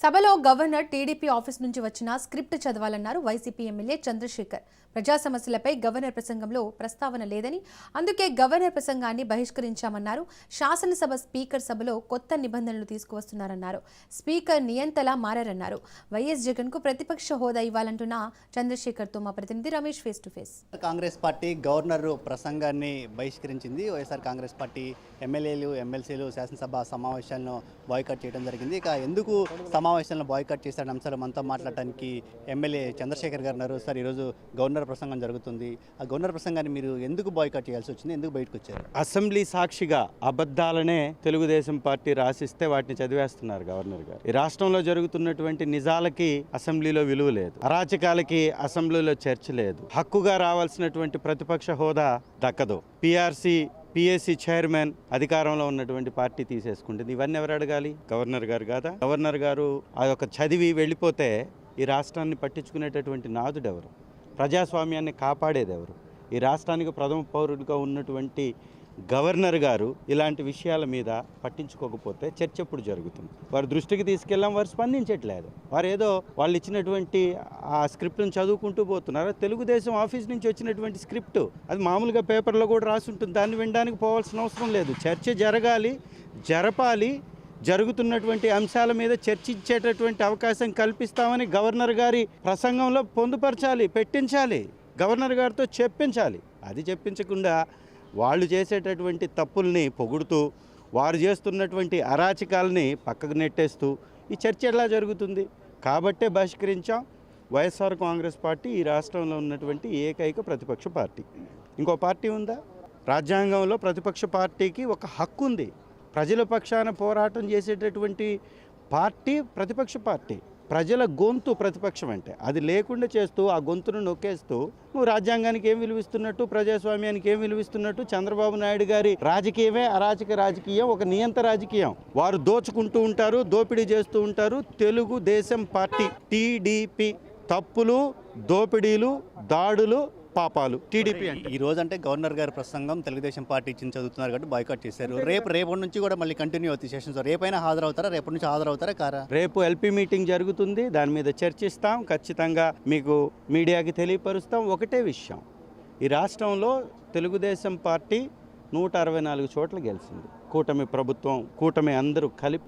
సభలో governor TDP office నుంచి వచ్చిన స్క్రిప్ట్ చదవాలన్నారు వైసీపీ ఎమ్మెల్యే చంద్రశేఖర్. ప్రజా సమస్యలపై గవర్నర్ ప్రసంగంలో ప్రస్తావన లేదని, అందుకే గవర్నర్ ప్రసంగాన్ని బహిష్కరించామన్నారు. శాసనసభ స్పీకర్ సభలో కొత్త నిబంధనలు తీసుకువస్తున్నారన్నారు. స్పీకర్ నియంతలా మారారన్నారు. వైఎస్ జగన్ కు ప్రతిపక్ష హోదా ఇవ్వాలంటున్న చంద్రశేఖర్తో మా ప్రతినిధి Ramesh face to face. Congress party governor ప్రసంగాన్ని బహిష్కరించింది. వైఎస్ఆర్ కాంగ్రెస్ పార్టీ ఎమ్మెల్యేలు, ఎమ్మెల్సీలు శాసనసభ సమావేశాలను బాయ్కాట్ చేయడం జరిగింది. ఇక ఎందుకు సమావేశాలను బాయ్కాట్ చేశారనే అంశాలు మనతో మాట్లాడటానికి ఎమ్మెల్యే చంద్రశేఖర్ గారు ఉన్నారు. సార్, ఈరోజు గవర్నర్ ప్రసంగం జరుగుతుంది. ఆ గవర్నర్ ప్రసంగాన్ని మీరు ఎందుకు బాయ్కాట్ చేయాల్సి వచ్చింది? ఎందుకు బయటకు వచ్చారు? అసెంబ్లీ సాక్షిగా అబద్ధాలనే తెలుగుదేశం పార్టీ రాసిస్తే వాటిని చదివేస్తున్నారు గవర్నర్ గారు. ఈ రాష్ట్రంలో జరుగుతున్నటువంటి నిజాలకి అసెంబ్లీలో విలువ లేదు, అరాచకాలకి అసెంబ్లీలో చర్చ లేదు, హక్కుగా రావాల్సినటువంటి ప్రతిపక్ష హోదా దక్కదు, పిఎస్సి చైర్మన్ అధికారంలో ఉన్నటువంటి పార్టీ తీసేసుకుంటుంది. ఇవన్నీ ఎవరు అడగాలి? గవర్నర్ గారు కాదా? గవర్నర్ గారు ఆ యొక్క చదివి వెళ్ళిపోతే ఈ రాష్ట్రాన్ని పట్టించుకునేటటువంటి నాదుడు ఎవరు? ప్రజాస్వామ్యాన్ని కాపాడేది ఎవరు? ఈ రాష్ట్రానికి ప్రథమ పౌరుడిగా ఉన్నటువంటి గవర్నర్ గారు ఇలాంటి విషయాల మీద పట్టించుకోకపోతే చర్చ ఎప్పుడు జరుగుతుంది? వారి దృష్టికి తీసుకెళ్ళాం, వారు స్పందించట్లేదు. వారు ఏదో వాళ్ళు ఇచ్చినటువంటి ఆ స్క్రిప్ట్ను చదువుకుంటూ పోతున్నారు. తెలుగుదేశం ఆఫీస్ నుంచి వచ్చినటువంటి స్క్రిప్ట్ అది మామూలుగా పేపర్లో కూడా రాసి ఉంటుంది. దాన్ని వినడానికి పోవాల్సిన అవసరం లేదు. చర్చ జరపాలి. జరుగుతున్నటువంటి అంశాల మీద చర్చించేటటువంటి అవకాశం కల్పిస్తామని గవర్నర్ గారి ప్రసంగంలో పొందుపరచాలి, పెట్టించాలి, గవర్నర్ గారితో చెప్పించాలి. అది చెప్పించకుండా వాళ్ళు చేసేటటువంటి తప్పుల్ని పొగుడుతూ, వారు చేస్తున్నటువంటి అరాచకాలని పక్కకు నెట్టేస్తూ ఈ చర్చ ఎలా జరుగుతుంది? కాబట్టే బహిష్కరించాం. వైఎస్ఆర్ కాంగ్రెస్ పార్టీ ఈ రాష్ట్రంలో ఉన్నటువంటి ఏకైక ప్రతిపక్ష పార్టీ. ఇంకో పార్టీ ఉందా? రాజ్యాంగంలో ప్రతిపక్ష పార్టీకి ఒక హక్కు ఉంది. ప్రజల పక్షాన పోరాటం చేసేటటువంటి పార్టీ ప్రతిపక్ష పార్టీ. ప్రజల గొంతు ప్రతిపక్షం అంటే అది లేకుండా చేస్తూ ఆ గొంతును నొక్కేస్తూ నువ్వు రాజ్యాంగానికి ఏం విలువిస్తున్నట్టు, ప్రజాస్వామ్యానికి ఏం విలువిస్తున్నట్టు? చంద్రబాబు నాయుడు గారి రాజకీయమే అరాచక రాజకీయం, ఒక నియంత రాజకీయం. వారు దోచుకుంటూ ఉంటారు, దోపిడీ చేస్తూ ఉంటారు. తెలుగుదేశం పార్టీ టీడీపీ తప్పులు, దోపిడీలు, దాడులు, పాపాలు టీడీపీ అంటే. ఈ రోజు అంటే గవర్నర్ గారి ప్రసంగం తెలుగుదేశం పార్టీ ఇచ్చింది చదువుతున్నారు కాబట్టి బాయ్కాట్ చేశారు. రేపటి నుంచి కూడా మళ్ళీ కంటిన్యూ అవుతాయి సెషన్స్. రేపైనా హాజరవుతారా? రేపటి నుంచి హాజరవుతారా కారా? రేపు ఎల్పీ మీటింగ్ జరుగుతుంది. దాని మీద చర్చిస్తాం. ఖచ్చితంగా మీకు మీడియాకి తెలియపరుస్తాం. ఒకటే విషయం, ఈ రాష్ట్రంలో తెలుగుదేశం పార్టీ 164 చోట్ల గెలిచింది. కూటమి ప్రభుత్వం, కూటమి అందరూ కలిపి